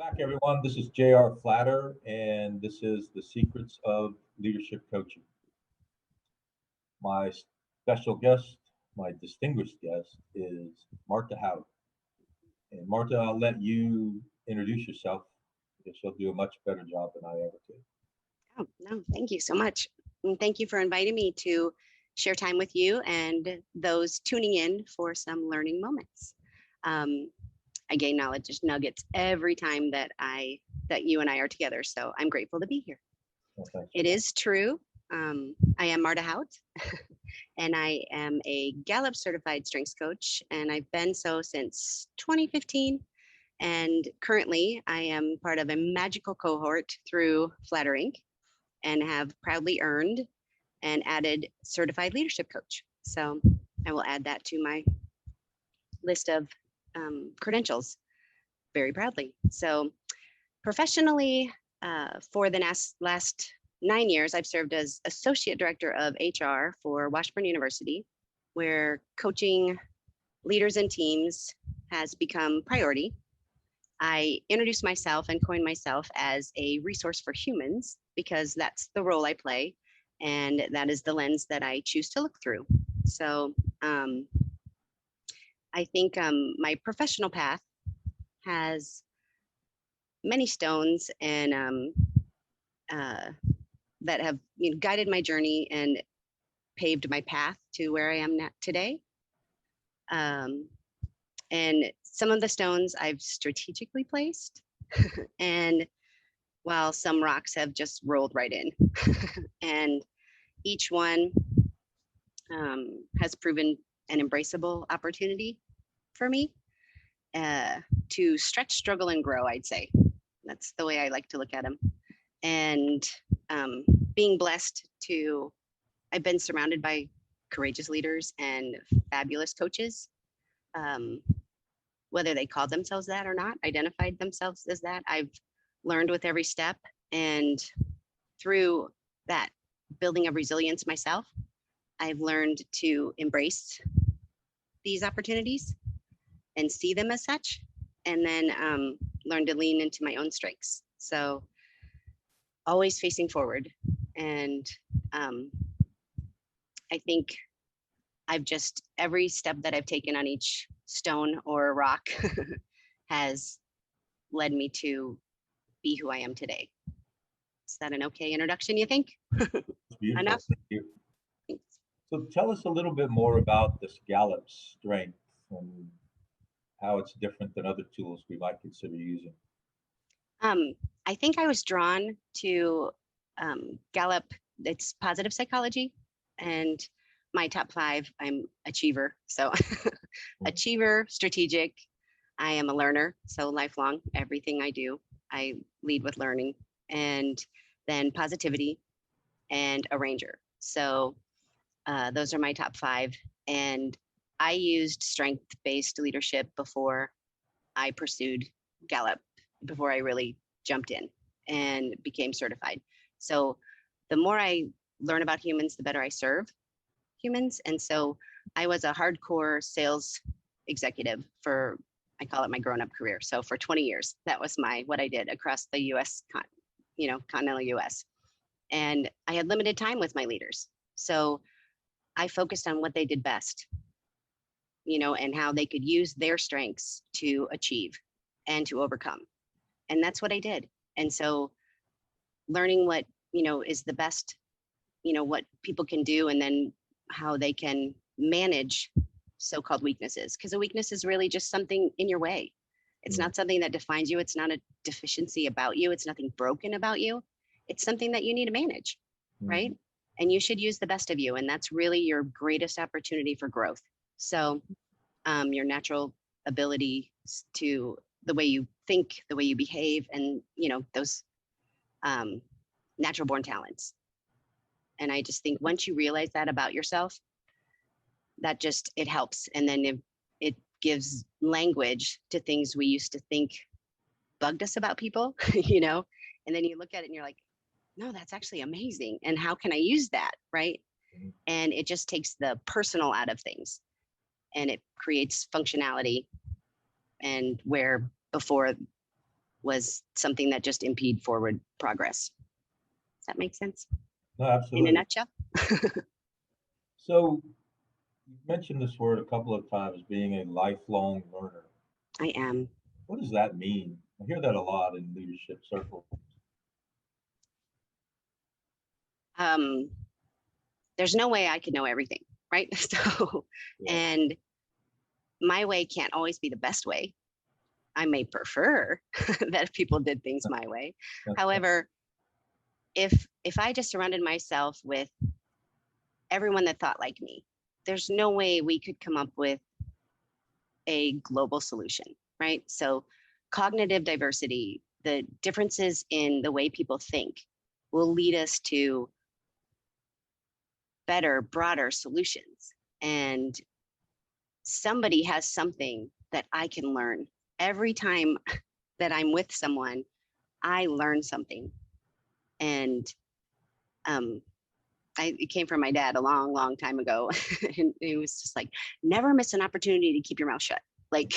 Back, everyone. This is J.R. Flatter, and this is The Secrets of Leadership Coaching. My special guest, my distinguished guest, is Marta Haut. And Marta, I'll let you introduce yourself because you'll do a much better job than I ever could. Oh, no, thank you so much. And thank you for inviting me to share time with you and those tuning in for some learning moments. I gain knowledge nuggets every time that you and I are together. So I'm grateful to be here. Well, It is true. I am Marta Haut, and I am a Gallup certified strengths coach, and I've been so since 2015. And currently, I am part of a magical cohort through Flatter Inc. and have proudly earned and added certified leadership coach. So I will add that to my list of credentials very proudly. So professionally, for the last 9 years, I've served as Associate Director of HR for Washburn University, where coaching leaders and teams has become priority. I introduced myself and coined myself as a resource for humans because that's the role I play, and that is the lens that I choose to look through. So I think my professional path has many stones and that have guided my journey and paved my path to where I am today. And some of the stones I've strategically placed, and while some rocks have just rolled right in. And each one has proven an embraceable opportunity for me to stretch, struggle, and grow, I'd say. That's the way I like to look at them. And being blessed I've been surrounded by courageous leaders and fabulous coaches. Whether they called themselves that or not, identified themselves as that, I've learned with every step. And through that building of resilience myself, I've learned to embrace these opportunities and see them as such, and then learn to lean into my own strengths. So always facing forward. And I think every step that I've taken on each stone or rock has led me to be who I am today. Is that an okay introduction, you think? Beautiful. Enough? Thank you. So tell us a little bit more about this Gallup strength and how it's different than other tools we might consider using. I think I was drawn to Gallup. It's positive psychology, and my top 5, I'm achiever. So achiever, strategic. I am a learner, so lifelong. Everything I do, I lead with learning, and then positivity and arranger. So those are my top 5. And I used strength-based leadership before I pursued Gallup, before I really jumped in and became certified. So the more I learn about humans, the better I serve humans. And so I was a hardcore sales executive for, I call it my grown-up career. So for 20 years, that was what I did across the US, continental US. And I had limited time with my leaders. So I focused on what they did best, and how they could use their strengths to achieve and to overcome. And that's what I did. And so learning what, is the best, what people can do, and then how they can manage so-called weaknesses. Because a weakness is really just something in your way. It's not something that defines you. It's not a deficiency about you. It's nothing broken about you. It's something that you need to manage, right? And you should use the best of you. And that's really your greatest opportunity for growth. So your natural ability to the way you think, the way you behave, and, those natural born talents. And I just think once you realize that about yourself, that it helps. And then it gives language to things we used to think bugged us about people, and then you look at it and you're like, no, that's actually amazing. And how can I use that? Right. And it just takes the personal out of things, and it creates functionality. And where before was something that just impede forward progress. Does that make sense? No, In a absolutely. nutshell? So you mentioned this word a couple of times, being a lifelong learner. I am. What does that mean? I hear that a lot in leadership circles. Um, there's no way I could know everything, right? So, Yeah. and my way can't always be the best way. I may prefer that people did things my way. However, if I just surrounded myself with everyone that thought like me, there's no way we could come up with a global solution, right? So cognitive diversity, the differences in the way people think will lead us to better, broader solutions. And somebody has something that I can learn. Every time that I'm with someone, I learn something. And it came from my dad a long, long time ago. And it was just like, never miss an opportunity to keep your mouth shut. Like,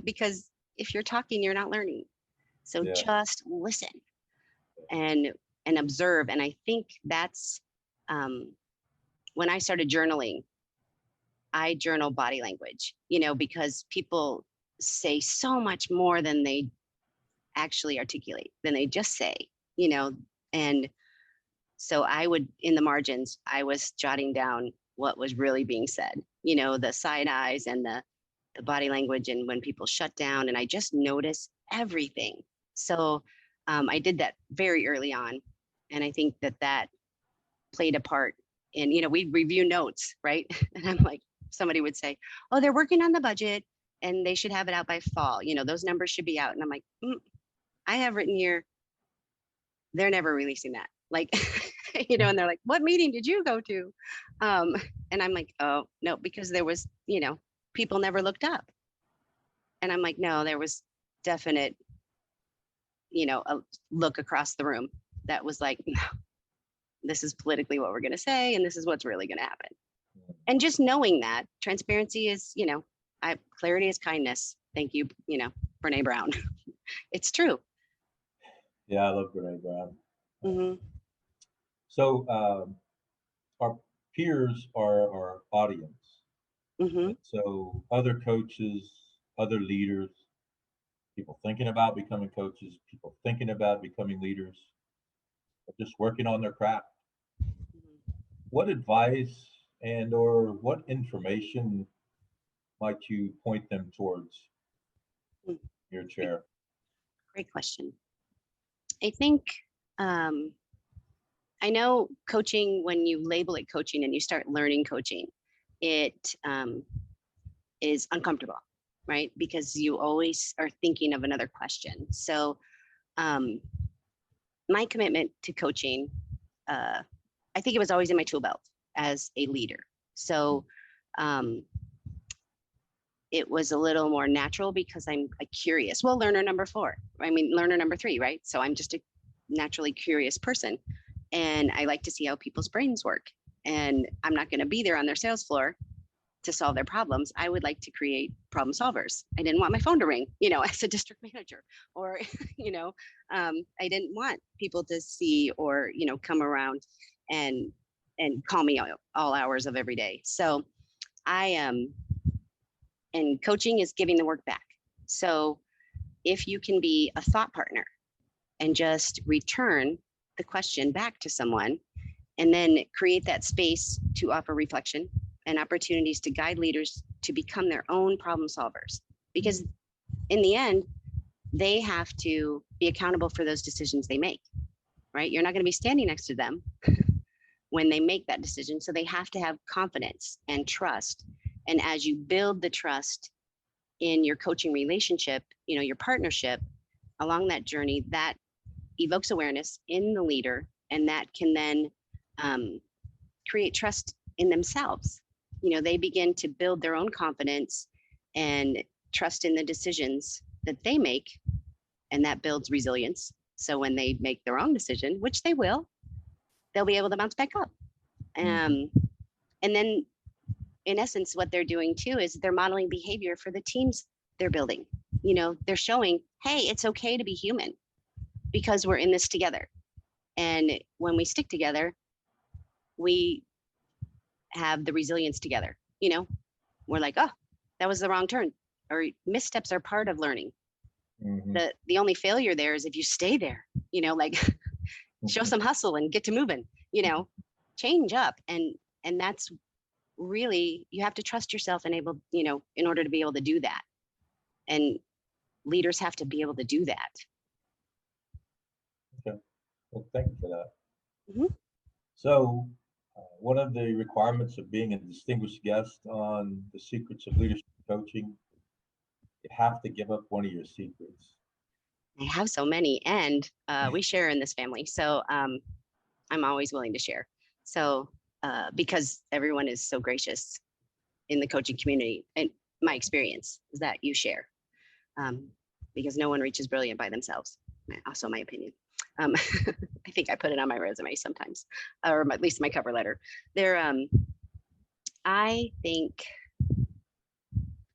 because if you're talking, you're not learning. So Yeah. just listen and observe. And I think that's when I started journaling, I journal body language, because people say so much more than they actually articulate, than they just say, and so I would, in the margins, I was jotting down what was really being said, the side eyes and the body language, and when people shut down, and I just noticed everything. So I did that very early on. And I think that played a part in, we'd review notes, right? And I'm like, somebody would say, oh, they're working on the budget and they should have it out by fall. Those numbers should be out. And I'm like, I have written here, they're never releasing that. Like, and they're like, what meeting did you go to? And I'm like, oh, no, because there was, people never looked up. And I'm like, no, there was definite, a look across the room that was like, no, this is politically what we're going to say, and this is what's really going to happen. And just knowing that transparency is, clarity is kindness. Thank you, Brene Brown. It's true. Yeah, I love Brene Brown. Mm-hmm. So our peers are our audience. Mm-hmm. So other coaches, other leaders, people thinking about becoming coaches, people thinking about becoming leaders, or just working on their craft. What advice and or what information might you point them towards your Great, chair? great question. I think um, I know coaching, when you label it coaching and you start learning coaching, it is uncomfortable, right? Because you always are thinking of another question. So um, my commitment to coaching, I think it was always in my tool belt as a leader. So um, it was a little more natural because I'm a curious, well, learner number 4, learner number 3, right? So I'm just a naturally curious person. And I like to see how people's brains work. And I'm not going to be there on their sales floor to solve their problems. I would like to create problem solvers. I didn't want my phone to ring, as a district manager, or, I didn't want people to see or, come around and call me all hours of every day. So I am, and coaching is giving the work back. So if you can be a thought partner and just return the question back to someone, and then create that space to offer reflection and opportunities to guide leaders to become their own problem solvers. Because in the end, they have to be accountable for those decisions they make, right? You're not going to be standing next to them when they make that decision. So they have to have confidence and trust. And as you build the trust in your coaching relationship, your partnership along that journey, that evokes awareness in the leader, and that can then create trust in themselves. They begin to build their own confidence and trust in the decisions that they make, and that builds resilience. So when they make their own decision, which they will, they'll be able to bounce back up. And then, in essence, what they're doing too is they're modeling behavior for the teams they're building. they're showing, hey, it's okay to be human because we're in this together. And when we stick together, we have the resilience together. We're like, oh, that was the wrong turn, or missteps are part of learning. Mm-hmm. The only failure there is if you stay there, like show some hustle and get to moving, change up. And that's really, you have to trust yourself and able, in order to be able to do that. And leaders have to be able to do that. Okay. Well, thank you for that. Mhm. So, one of the requirements of being a distinguished guest on the Secrets of Leadership Coaching, you have to give up one of your secrets. I have so many, and we share in this family. So I'm always willing to share. So because everyone is so gracious in the coaching community, and my experience is that you share, because no one reaches brilliant by themselves. Also, my opinion. I think I put it on my resume sometimes, or at least my cover letter. I think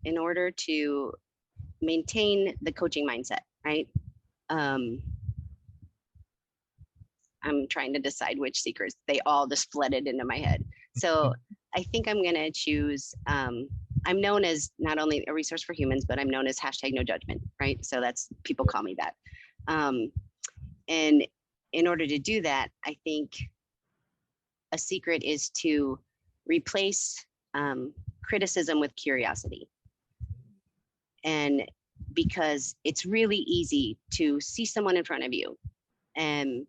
in order to maintain the coaching mindset, right? I'm trying to decide which secrets. They all just flooded into my head. So I think I'm going to choose. I'm known as not only a resource for humans, but I'm known as #NoJudgment, right? So that's, people call me that. And in order to do that, I think a secret is to replace criticism with curiosity. And because it's really easy to see someone in front of you and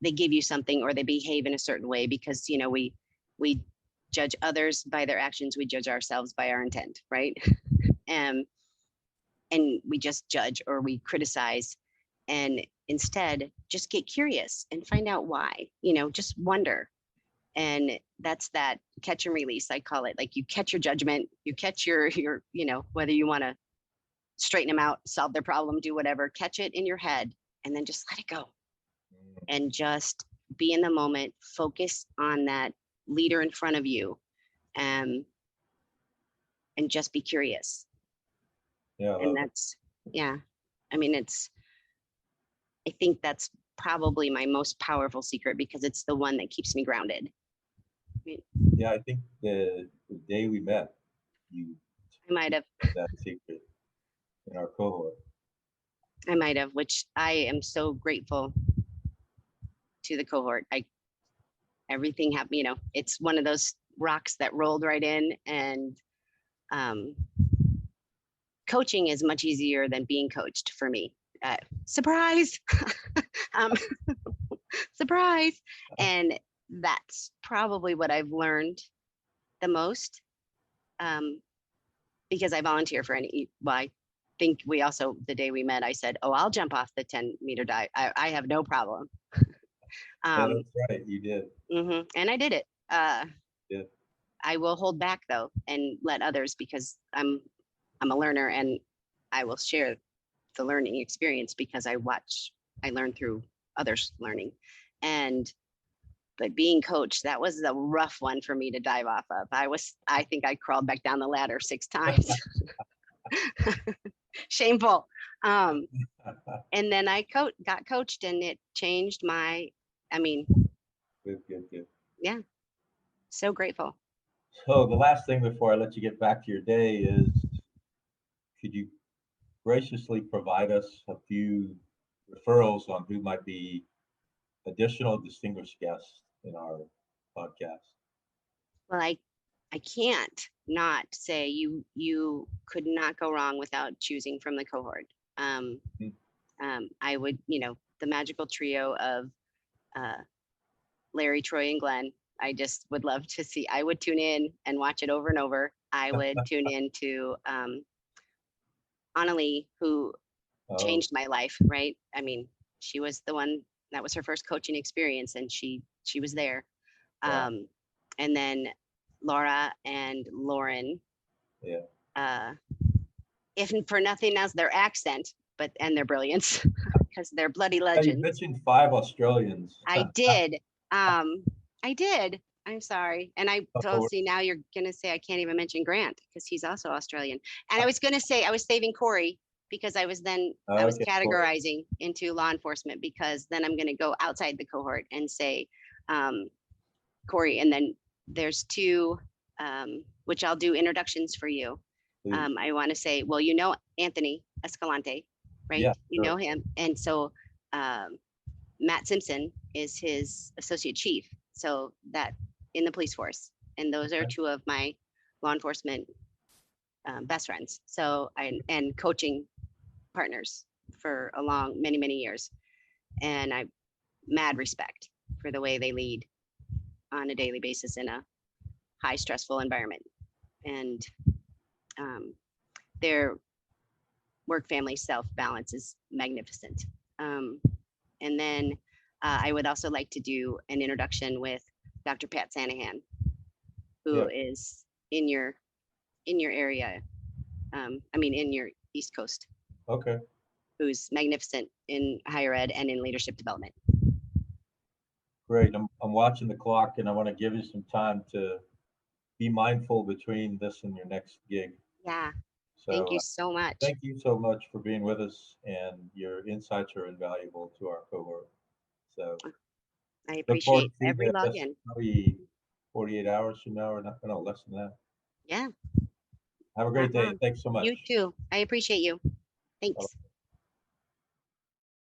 they give you something or they behave in a certain way, because we judge others by their actions, we judge ourselves by our intent, right? and we just judge or we criticize, and instead just get curious and find out why, just wonder. And that's that catch and release, I call it. Like, you catch your judgment, you catch your whether you want to straighten them out, solve their problem, do whatever, catch it in your head, and then just let it go. And just be in the moment, focus on that leader in front of you, and just be curious. Yeah. And that's, yeah, I mean, I think that's probably my most powerful secret, because it's the one that keeps me grounded. Yeah, I think the day we met, you I might have that secret in our cohort. which I am so grateful to the cohort. Everything happened, it's one of those rocks that rolled right in. And coaching is much easier than being coached for me. Surprise. um, surprise. And that's probably what I've learned the most, because I volunteer for I think we also, the day we met, I said, oh, I'll jump off the 10-meter dive. I have no problem. Yeah, that's right. You did. And I did it. Yeah. I will hold back though and let others, because I'm a learner, and I will share the learning experience because I learn through others learning. But being coached, that was a rough one for me to dive off of. I think I crawled back down the ladder 6 times. Shameful. And then I got coached, and it changed Good. yeah, so grateful. So the last thing before I let you get back to your day is, could you graciously provide us a few referrals on who might be additional distinguished guests in our podcast? Well, I can't not say you could not go wrong without choosing from the cohort. I would, the magical trio of Larry, Troy, and Glenn. I just would love to see. I would tune in and watch it over and over. I would tune in to Annalie, who changed my life, right? I mean, she was the one, that was her first coaching experience, and she was there. Wow. And then Laura and Lauren. Yeah. If for nothing else, their accent, and their brilliance, because they're bloody legends. You mentioned 5 Australians. I did. I I'm sorry. And I No told, worries. see, now you're gonna say I can't even mention Grant because he's also Australian. And I was gonna say I was saving Corey because I was Okay, cool. categorizing into law enforcement because then I'm gonna go outside the cohort and say um, Corey. And then there's two, which I'll do introductions for you. Please. I want to say, well, you know Anthony Escalante, right? Yeah, You sure. know him, and so Matt Simpson is his associate chief. So that in the police force, and those are Okay. two of my law enforcement best friends. So and coaching partners for a long many years, and I mad respect for the way they lead on a daily basis in a high stressful environment, and um, their work family self balance is magnificent. Um, and then I would also like to do an introduction with Dr. Pat Sanahan, who Yeah. is in your area. I mean, in your East Coast, Okay. who's magnificent in higher ed and in leadership development. Great. I'm watching the clock and I want to give you some time to be mindful between this and your next gig. Yeah, So thank you so much. thank you so much for being with us, and your insights are invaluable to our cohort. So I look forward appreciate to seeing every you. That's login. probably 48 hours from now, or not, no, less than that. Yeah, Have a not great day. long. Thanks so much. You too. I appreciate you. Thanks.